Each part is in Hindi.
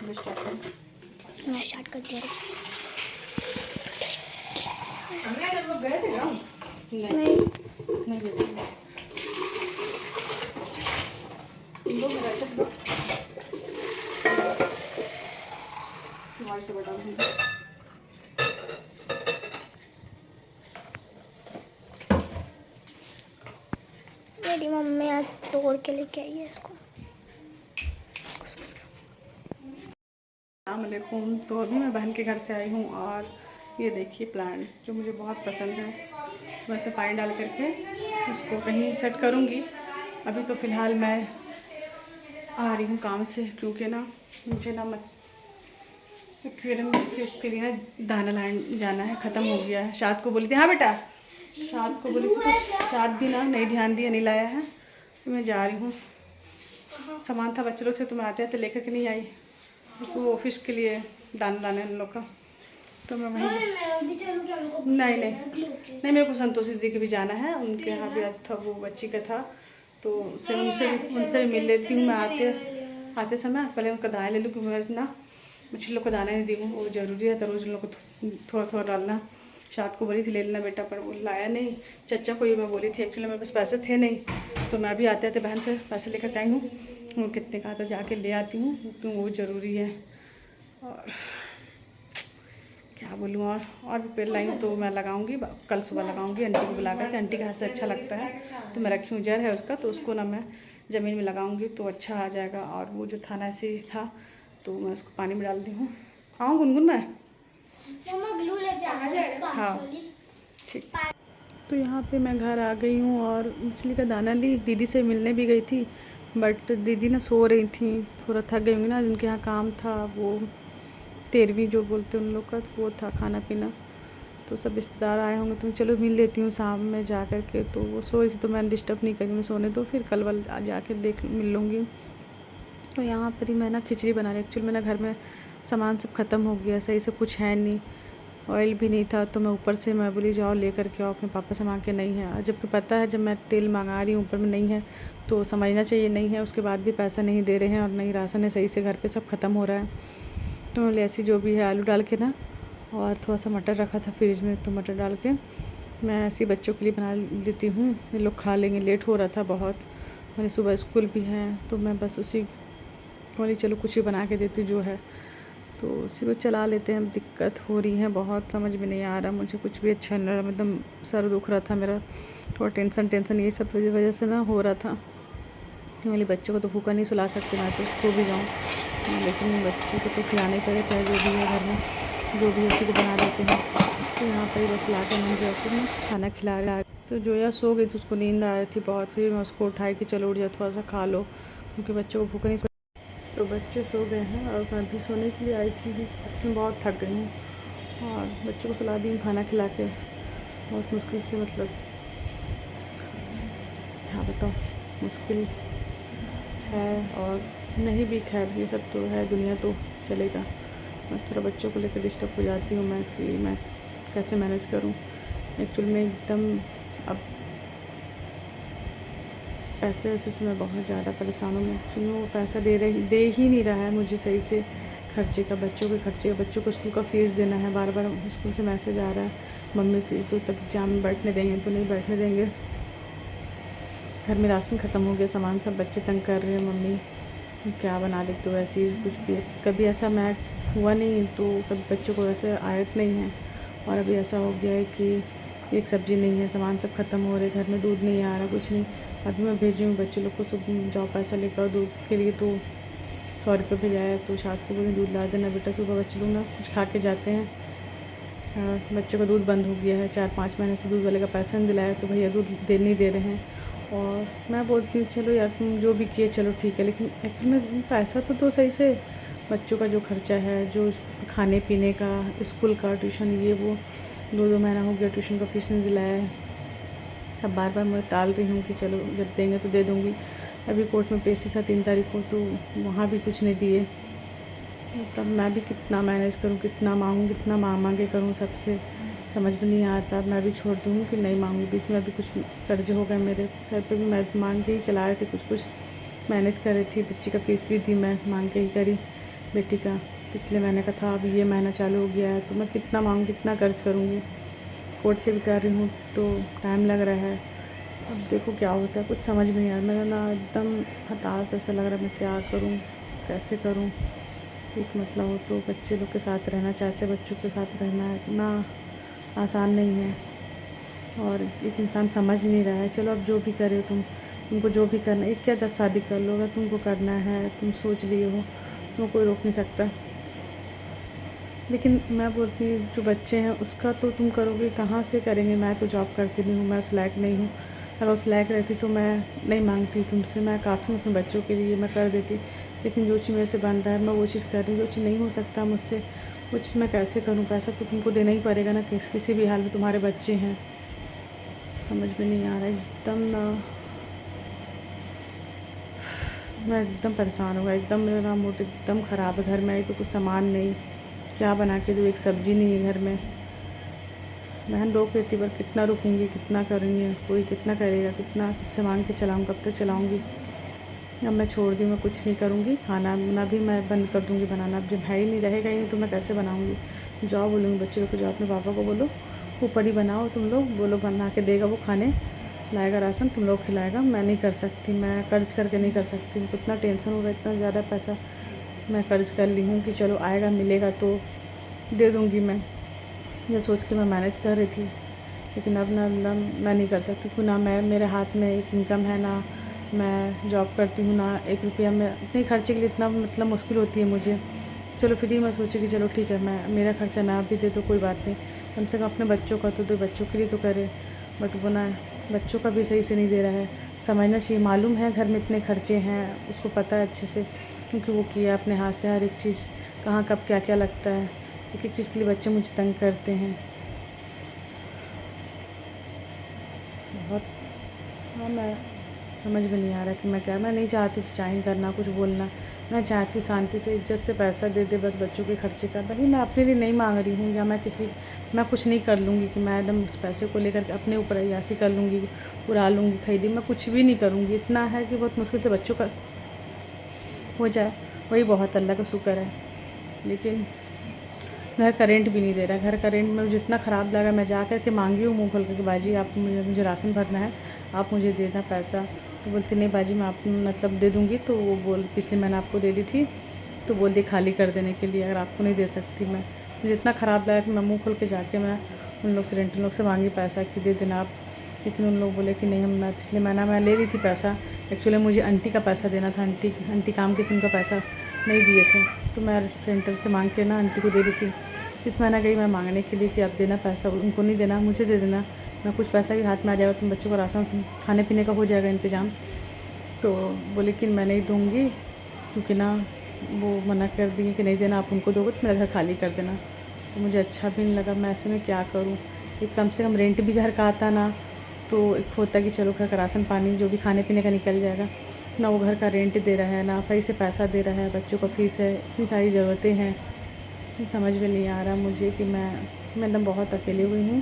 मैं स्टार्ट कर दिया जब लोग गए थे ग्राउंड नहीं नहीं गए थे लोग गए थे तुम्हारे से बता दूँ मेरी मम्मी आज तोड़ के लेके आई है इसको। अस्सलामुअलैकुम। तो अभी मैं बहन के घर से आई हूँ और ये देखिए प्लांट जो मुझे बहुत पसंद है। वैसे पानी डाल करके उसको कहीं सेट करूँगी। अभी तो फ़िलहाल मैं आ रही हूँ काम से, क्योंकि ना मुझे ना एक्वेरियम फिश के लिए ना दाना लाने जाना है, ख़त्म हो गया है। शाद को बोली थी, हाँ बेटा शाद को बोली थी, तो शाद भी ना नहीं ध्यान दिया, नहीं लाया है। तो मैं जा रही हूँ, सामान था बच्चों से, तो मैं आते आते लेकर के नहीं आई। वो ऑफिस के लिए दाना लाने उन लोग का, तो मैं वहीं नहीं मेरे को संतोषी दीदी के भी जाना है, उनके यहाँ भी आज था, वो बच्ची का था, तो उनसे भी मिल लेती हूँ। मैं आते समय पहले उनका दाना ले लूँ, क्योंकि मैं ना मछली लोग को दाना नहीं दी हूँ, वो ज़रूरी है, तो रोज़ उन लोग को थोड़ा थोड़ा डालना। शाद को बोली थी ले लेना बेटा, पर वो लाया नहीं। चचा को ये मैं बोली थी, एक्चुअली मेरे पास पैसे थे नहीं, तो मैं भी आते आते बहन से पैसे लेकर आई हूँ। वो कितने का था जाके ले आती हूँ, क्योंकि वो ज़रूरी है। और क्या बोलूँ, और भी पेड़ लाई तो मैं लगाऊंगी, कल सुबह लगाऊंगी। आंटी को बुला कर, आंटी के हाथ से अच्छा लगता है, तो मैं रखी हूँ जड़ है उसका, तो उसको ना मैं ज़मीन में लगाऊंगी तो अच्छा आ जाएगा। और वो जो था ना ऐसे ही था, तो मैं उसको पानी में डाल दी हूँ। आऊँ गुनगुन में ग्लू ले जा। हाँ ठीक। तो यहाँ पे मैं घर आ गई हूँ और मछली का दाना ली, दीदी से मिलने भी गई थी, बट दीदी ना सो रही थी, थोड़ा थक गई होंगी ना, उनके यहाँ काम था, वो 13वीं जो बोलते हैं उन लोग का, तो वो था खाना पीना, तो सब रिश्तेदार आए होंगे, तो चलो मिल लेती हूँ शाम में जा कर के। तो वो सो रही थी, तो मैंने डिस्टर्ब नहीं करी, मैं सोने दो, फिर कल वाल जाके मिल लूँगी। तो यहाँ पर ही मैं ना खिचड़ी बना रही, एक्चुअली मेरा घर में सामान सब ख़त्म हो गया, सही से कुछ है नहीं, ऑयल भी नहीं था, तो मैं ऊपर से मैं बोली जाओ ले करके आओ, अपने पापा से मांग के नहीं है। जबकि पता है जब मैं तेल मंगा रही हूँ ऊपर में नहीं है, तो समझना चाहिए नहीं है, उसके बाद भी पैसा नहीं दे रहे हैं, और नहीं राशन है सही से, घर पे सब ख़त्म हो रहा है। तो ऐसी जो भी है आलू डाल के ना, और थोड़ा सा मटर रखा था फ्रिज में, तो मटर डाल के मैं ऐसे बच्चों के लिए बना लेती हूँ, ये लोग खा लेंगे। लेट हो रहा था बहुत, मैंने सुबह स्कूल भी है, तो मैं बस उसी बोली चलो कुछ भी बना के देती जो है, तो उसी को चला लेते हैं। दिक्कत हो रही है बहुत, समझ में नहीं आ रहा मुझे, कुछ भी अच्छा नहीं रहा, एकदम सर दुख रहा था मेरा, थोड़ा टेंशन ये सब वजह से ना हो रहा था। मेरे बच्चों को तो भूखा नहीं सुला सकती, मैं तो सो भी जाऊँ, लेकिन बच्चों को तो खिलाने पड़े, चाहे जो भी है घर में, जो भी है उसी को बना देते हैं। तो यहाँ पर ही बस ला कर मैंने जो ना खाना खिला रहा। तो जोया सो गई थी, उसको नींद आ रही थी बहुत, फिर मैं उसको उठाई कि चलो उठ जा थोड़ा सा खा लो, क्योंकि बच्चों को भूखा नहीं। तो बच्चे सो गए हैं और मैं भी सोने के लिए आई थी, एक्चुअली बहुत थक गई हूँ, और बच्चों को सुला दी खाना खिला के, बहुत मुश्किल से, मतलब क्या बताऊँ, मुश्किल है। और नहीं भी, खैर ये सब तो है, दुनिया तो चलेगा। मैं थोड़ा बच्चों को लेकर डिस्टर्ब हो जाती हूँ मैं, कि मैं कैसे मैनेज करूँ। एक्चुअली में एकदम अब पैसे वैसे से मैं बहुत ज़्यादा परेशान हूँ। एक्चुअली वो पैसा दे ही नहीं रहा है मुझे सही से, खर्चे का, बच्चों के खर्चे का, बच्चों को स्कूल का फ़ीस देना है, बार बार स्कूल से मैसेज आ रहा है, मम्मी फ़ीस दो, तब एग्जाम में बैठने देंगे, तो नहीं बैठने देंगे। घर में राशन ख़त्म हो गया, सामान सब, बच्चे तंग कर रहे हैं, मम्मी क्या बना लेते हो, ऐसी कुछ भी। कभी ऐसा मैं हुआ नहीं, तो कभी बच्चों को ऐसे आदत नहीं है, और अभी ऐसा हो गया है कि एक सब्ज़ी नहीं है, सामान सब ख़त्म हो रहे, घर में दूध नहीं आ रहा, कुछ नहीं। अभी मैं भेजी हूँ बच्चे लोग को, सुबह जाओ पैसा लेकर दूध के लिए, तो 100 रुपये भेजा है, तो शाद को बोले दूध ला देना बेटा, सुबह बच्चे लोग ना कुछ खा के जाते हैं। बच्चों का दूध बंद हो गया है, 4-5 महीने से दूध वाले का पैसा नहीं दिलाया, तो भैया दूध नहीं दे रहे हैं। और मैं बोलती हूँ चलो यार तुम जो भी किए चलो ठीक है, लेकिन एक्चुअली में पैसा तो दो सही से। बच्चों का जो खर्चा है, जो खाने पीने का, स्कूल का, ट्यूशन, ये वो 2-2 महीना हो गया ट्यूशन का फीस नहीं दिलाया है। सब बार बार मैं टाल रही हूँ कि चलो जब देंगे तो दे दूँगी। अभी कोर्ट में पेशी था 3 तारीख को, तो वहाँ भी कुछ नहीं दिए। तब मैं भी कितना मैनेज करूँ, कितना मांगूँ, कितना मांगे करूँ सबसे, समझ में नहीं आता। मैं भी छोड़ दूँ कि नहीं मांगूँ। बीच में अभी कुछ कर्ज हो गए मेरे सर पे भी, मैं मांग के ही चला रही थी, कुछ मैनेज कर रही थी। बच्ची का फ़ीस भी दी, मैं मांग के ही करी, बेटी का। पिछले महीने का था, अब ये महीना चालू हो गया है, तो मैं कितना मांगूँ, कितना खर्च करूँगी। कोर्ट से भी कर रही हूँ तो टाइम लग रहा है। अब देखो क्या होता है, कुछ समझ में नहीं आ रहा। मेरा ना एकदम हताश ऐसा लग रहा है, मैं क्या करूँ, कैसे करूँ। एक मसला हो तो बच्चे लोग के साथ रहना, चाचा बच्चों के साथ रहना इतना आसान नहीं है, और एक इंसान समझ नहीं रहा है। चलो अब जो भी करे तुमको जो भी करना है, एक क्या 10 शादी कर लो, अगर तुमको करना है, तुम सोच लिए हो, तुमको कोई रोक नहीं सकता। लेकिन मैं बोलती हूँ जो बच्चे हैं उसका तो तुम करोगे, कहाँ से करेंगे। मैं तो जॉब करती नहीं हूँ, मैं उस लायक नहीं हूँ। अगर उस लायक रहती तो मैं नहीं मांगती तुमसे, मैं काफ़ी हूँ अपने बच्चों के लिए, मैं कर देती। लेकिन जो चीज़ मेरे से बन रहा है मैं वो चीज़ कर रही हूँ। जो चीज़ नहीं हो सकता मुझसे, वो चीज़ मैं कैसे करूँ। पैसा तो तुमको देना ही पड़ेगा ना, किसी भी हाल में, तुम्हारे बच्चे हैं। समझ में नहीं आ रहा है एकदम ना, मैं एकदम परेशान हो गया। एकदम मेरा मूड एकदम ख़राब है। घर में आई तो कुछ सामान नहीं, क्या बना के दूँ, एक सब्ज़ी नहीं है घर में। बहन रोक रही थी पर कितना रुकूँगी, कितना करेंगे, कोई कितना करेगा, कितना किससे मांग के चलाऊँ, कब तक चलाऊँगी। अब मैं छोड़ दी, मैं कुछ नहीं करूँगी। खाना ना भी मैं बंद कर दूँगी बनाना। अब जब भाई नहीं रहेगा ही नहीं तो मैं कैसे बनाऊँगी। जाओ बोलूँगी बच्चे लोग को, जाओ अपने पापा को बोलो ऊपर ही बनाओ, तुम लोग बोलो बना के देगा, वो खाने लाएगा राशन, तुम लोग खिलाएगा। मैं नहीं कर सकती, मैं कर्ज करके नहीं कर सकती। मुझको इतना टेंशन हो रहा है, इतना ज़्यादा पैसा मैं कर्ज कर ली हूँ कि चलो आएगा मिलेगा तो दे दूँगी। मैं ये सोच के मैं मैनेज कर रही थी, लेकिन अब ना मैं नहीं कर सकती क्यों ना। मैं मेरे हाथ में एक इनकम है ना, मैं जॉब करती हूँ ना, 1 रुपया मैं अपने खर्चे के लिए इतना मतलब मुश्किल होती है मुझे। चलो फिर ही मैं सोची कि चलो ठीक है, मैं मेरा खर्चा ना भी दे तो कोई बात नहीं, कम से कम अपने बच्चों का तो दो, बच्चों के लिए तो करे। बट वो ना बच्चों का भी सही से नहीं दे रहा है। समझना चाहिए, मालूम है घर में इतने खर्चे हैं, उसको पता है अच्छे से, क्योंकि वो किया अपने हाथ से हर एक चीज़, कहाँ कब क्या क्या लगता है। एक एक चीज़ के लिए बच्चे मुझे तंग करते हैं बहुत। हाँ, मैं समझ में नहीं आ रहा कि मैं क्या, मैं नहीं चाहती कि चाहे करना कुछ बोलना। मैं चाहती हूँ शांति से इज्जत से पैसा दे दे, बस बच्चों के खर्चे का। भाई मैं अपने लिए नहीं मांग रही हूँ, या मैं कुछ नहीं कर लूँगी कि मैं एकदम उस पैसे को लेकर अपने ऊपर अय्यासी कर लूँगी, उड़ा लूँगी, खरीदी, मैं कुछ भी नहीं करूँगी। इतना है कि बहुत मुश्किल से बच्चों का हो जाए, वही बहुत अल्लाह का शुक्र है। लेकिन घर का रेंट भी नहीं दे रहा। घर का रेंट में मुझे इतना ख़राब लगा, मैं जा कर के मांगी हूँ मुँह खोल कर के, बाजी आप मुझे राशन भरना है, आप मुझे देना पैसा। तो बोलती नहीं बाजी मैं आप मतलब दे दूँगी। तो वो पिछले महीने आपको दे दी थी, तो बोल दी खाली कर देने के लिए, अगर आपको नहीं दे सकती मैं। मुझे इतना ख़राब लगा कि मैं मुँह खोल के जाके मैं उन लोग से रेंट लोग से मांगी पैसा कि दे देना आप। लेकिन उन लोग बोले कि नहीं, मैं पिछले महीना मैं ले ली थी पैसा। एक्चुअली मुझे आंटी का पैसा देना था, आंटी काम की थी, उनका पैसा नहीं दिए थे, तो मैं रेंटर से मांग के ना आंटी को दे दी थी। इस महीना गई मैं मांगने के लिए कि आप देना पैसा, उनको नहीं देना, मुझे दे देना। मैं कुछ पैसा भी हाथ में आ जाएगा, तुम बच्चों को राशन खाने पीने का हो जाएगा इंतज़ाम। तो बोले कि मैं नहीं दूँगी, क्योंकि ना वो मना कर दिए कि नहीं देना, आप उनको दोगे तो मेरा घर खाली कर देना। तो मुझे अच्छा भी नहीं लगा, मैं ऐसे में क्या करूँ। एक कम से कम रेंट भी घर का आता ना, तो एक होता कि चलो घर का राशन पानी जो भी खाने पीने का निकल जाएगा। ना वो घर का रेंट दे रहा है, ना सही से पैसा दे रहा है, बच्चों का फ़ीस है, इतनी सारी ज़रूरतें हैं। समझ में नहीं आ रहा मुझे कि मैं एकदम बहुत अकेली हुई हूँ,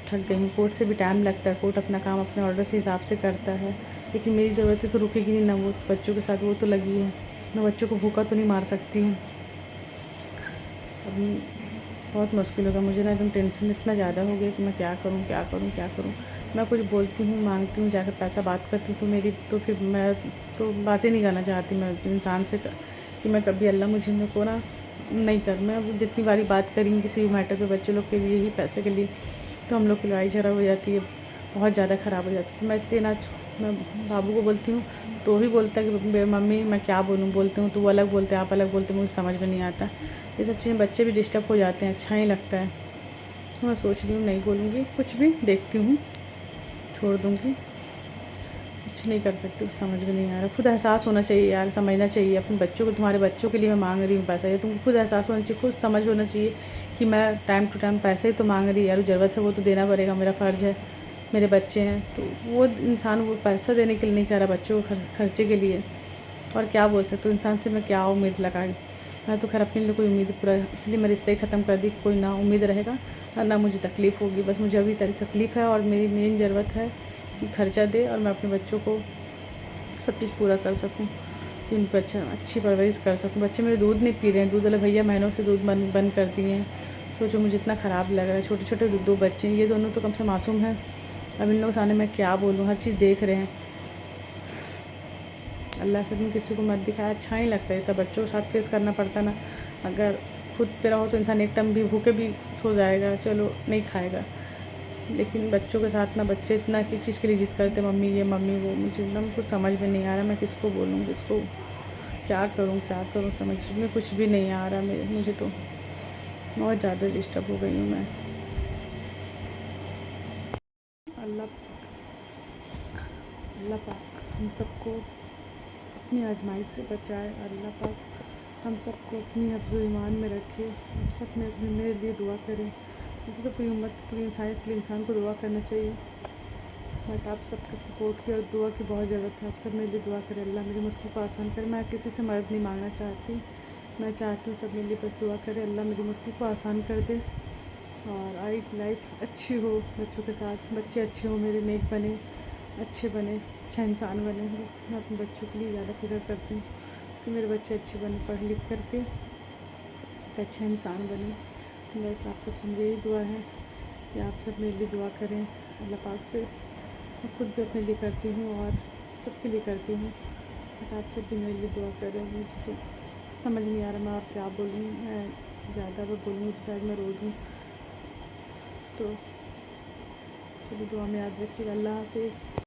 थक गई हूँ। कोर्ट से भी टाइम लगता है, कोर्ट अपना काम अपने ऑर्डर से हिसाब से करता है, लेकिन मेरी ज़रूरतें तो रुकेगी नहीं ना। वो बच्चों के साथ वो तो लगी है, मैं बच्चों को भूखा तो नहीं मार सकती हूँ। अभी बहुत मुश्किल होगा मुझे ना, एकदम टेंशन इतना ज़्यादा हो गया कि मैं क्या करूँ क्या करूँ क्या करूँ। मैं कुछ बोलती हूँ, मांगती हूँ, जाकर पैसा बात करती हूँ तो मेरी तो फिर मैं तो बातें नहीं करना चाहती मैं उस इंसान से कि मैं कभी अल्लाह मुझे मेरे को ना नहीं कर। मैं जितनी बारी बात करी हूँ किसी भी मैटर पे, बच्चे लोग के लिए ही, पैसे के लिए, तो हम लोग की लड़ाई झगड़ा हो जाती है, बहुत ज़्यादा ख़राब हो जाती है। तो मैं इसलिए ना मैं बाबू को बोलती हूँ तो भी बोलता है कि मम्मी मैं क्या बोलूँ, बोलती हूँ तो वो अलग बोलते हैं, आप अलग बोलते हैं, मुझे समझ में नहीं आता। ये सब चीज़ें बच्चे भी डिस्टर्ब हो जाते हैं, अच्छा नहीं लगता है। तो मैं सोच रही हूँ नहीं बोलूँगी कुछ भी, देखती हूँ, छोड़ दूँगी, कुछ नहीं कर सकती। कुछ समझ में नहीं आ रहा। खुद एहसास होना चाहिए यार, समझना चाहिए अपने बच्चों को, तुम्हारे बच्चों के लिए मैं मांग रही हूँ पैसा, ये तुमको खुद एहसास होना चाहिए, खुद समझ होना चाहिए कि मैं टाइम टू टाइम पैसे ही तो मांग रही है यार, ज़रूरत है वो तो देना पड़ेगा, मेरा फ़र्ज़ है, मेरे बच्चे हैं। तो वो इंसान वो पैसा देने के लिए नहीं कर रहा, बच्चों को खर्चे के लिए। और क्या बोल सकते हो, इंसान से मैं क्या उम्मीद लगाई। मैं तो खैर अपने लिए कोई उम्मीद पूरा, इसलिए मैं रिश्ते ही ख़त्म कर दी कि कोई ना उम्मीद रहेगा और ना मुझे तकलीफ़ होगी। बस मुझे अभी तकलीफ़ है और मेरी मेन ज़रूरत है कि खर्चा दे और मैं अपने बच्चों को सब चीज़ पूरा कर सकूं। कि उन पर अच्छी परवरिश कर सकूँ। बच्चे मेरे दूध नहीं पी रहे हैं, दूध वाले भैया महीनों से दूध बंद कर दिए हैं, तो जो मुझे इतना ख़राब लग रहा है। छोटे छोटे 2 बच्चे हैं, ये दोनों तो कम से मासूम हैं। अब इन लोगों के सामने मैं क्या बोलूँ, हर चीज़ देख रहे हैं। अल्लाह से भी किसी को मत दिखाया, अच्छा ही लगता है ये सब बच्चों के साथ फेस करना पड़ता ना। अगर खुद पे रहो तो इंसान एक टाइम भी भूखे भी सो जाएगा, चलो नहीं खाएगा, लेकिन बच्चों के साथ ना बच्चे इतना किस चीज़ के लिए जिद करते, मम्मी ये मम्मी वो, मुझे एकदम कुछ समझ में नहीं आ रहा। मैं किसको बोलूँ, किसको क्या करूँ समझ में कुछ भी नहीं आ रहा मुझे तो बहुत ज़्यादा डिस्टर्ब हो गई हूँ मैं। अल्लाह पाक हम सबको अपनी आजमाइश से बचाए। अल्लाह पाक हम सबको अपनी हिफ्ज़ ईमान में रखे। हम सब मेरे लिए दुआ करें। वैसे तो पूरी उम्मत, पूरी इंसानियत के लिए इंसान को दुआ करना चाहिए, बट आप सबके सपोर्ट की और दुआ की बहुत ज़रूरत है। आप सब मेरे लिए दुआ करें, अल्लाह मेरी मुश्किल को आसान करे। मैं किसी से मदद नहीं मांगना चाहती, मैं चाहती हूँ सब मेरे लिए बस दुआ करें, अल्लाह मेरी मुश्किल को आसान कर दे और आई लाइफ अच्छी हो बच्चों के साथ, बच्चे अच्छे हो मेरे, नेक बने, अच्छे बने, अच्छा इंसान बने। बस मैं अपने बच्चों के लिए ज़्यादा फिक्र करती हूँ कि मेरे बच्चे अच्छे बने, पढ़ लिख करके एक अच्छा इंसान बने। बस आप सबसे मेरी यही दुआ है कि आप सब मेरे लिए दुआ करें अल्लाह पाक से। मैं खुद भी अपने लिए करती हूँ और सबके लिए करती हूँ, बट आप सब भी मेरे लिए दुआ करें। मुझे तो समझ नहीं आ रहा मैं और क्या बोलूँ। मैं ज़्यादा अगर बोलूँगी तो शायद मैं रो दूँ, तो चलिए दुआ में याद रखिएगा। अल्लाह हाफ़िज़।